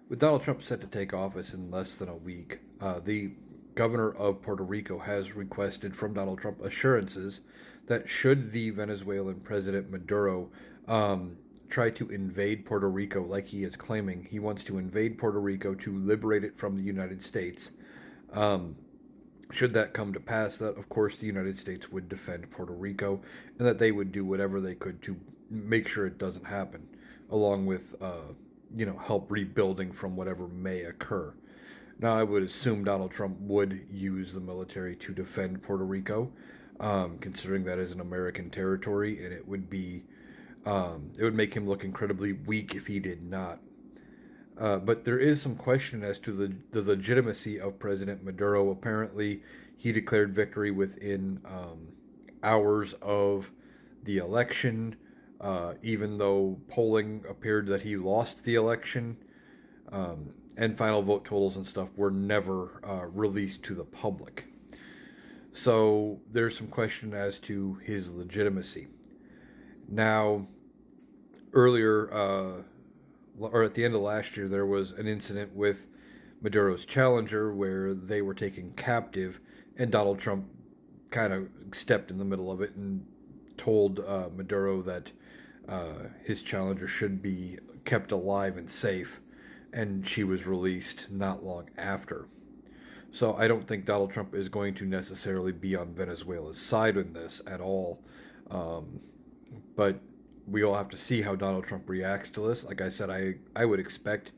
With Donald Trump set to take office in less than a week, the governor of Puerto Rico has requested from Donald Trump assurances that should the Venezuelan President Maduro try to invade Puerto Rico, like he is claiming, he wants to invade Puerto Rico to liberate it from the United States. Um, should that come to pass, that of course the United States would defend Puerto Rico and that they would do whatever they could to make sure it doesn't happen, along with help rebuilding from whatever may occur. Now, I would assume Donald Trump would use the military to defend Puerto Rico, considering that is an American territory, and it would make him look incredibly weak if he did not. But there is some question as to the legitimacy of President Maduro. Apparently, he declared victory within hours of the election, even though polling appeared that he lost the election, and final vote totals and stuff were never released to the public. So there's some question as to his legitimacy. Now, earlier, or at the end of last year, there was an incident with Maduro's challenger where they were taken captive, and Donald Trump kind of stepped in the middle of it and told Maduro that his challenger should be kept alive and safe, and she was released not long after. So I don't think Donald Trump is going to necessarily be on Venezuela's side in this at all. Um, but we all have to see how Donald Trump reacts to this. Like I said, I would expect,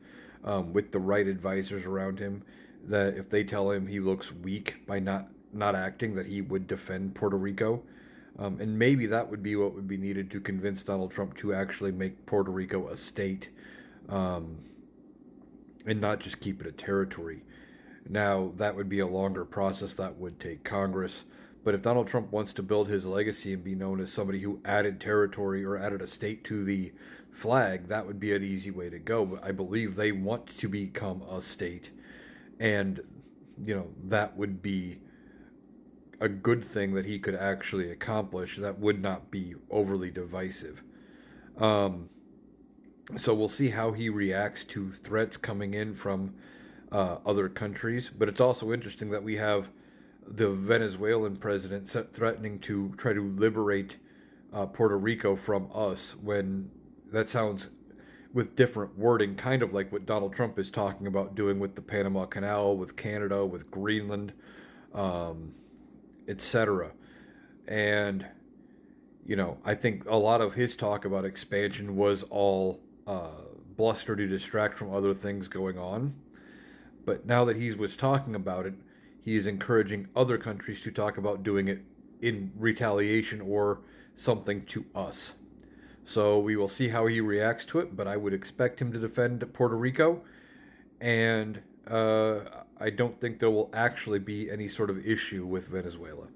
with the right advisors around him, that if they tell him he looks weak by not acting, that he would defend Puerto Rico. And maybe that would be what would be needed to convince Donald Trump to actually make Puerto Rico a state, um, and not just keep it a territory. Now, that would be a longer process that would take Congress. But if Donald Trump wants to build his legacy and be known as somebody who added territory or added a state to the flag, that would be an easy way to go. But I believe they want to become a state. And, that would be a good thing that he could actually accomplish that would not be overly divisive. Um, so we'll see how he reacts to threats coming in from other countries. But it's also interesting that we have the Venezuelan president threatening to try to liberate Puerto Rico from us, when that sounds, with different wording, kind of like what Donald Trump is talking about doing with the Panama Canal, with Canada, with Greenland, um, etc. And, I think a lot of his talk about expansion was all bluster to distract from other things going on. But now that he was talking about it, he is encouraging other countries to talk about doing it in retaliation or something to us. So we will see how he reacts to it, but I would expect him to defend Puerto Rico, and I don't think there will actually be any sort of issue with Venezuela.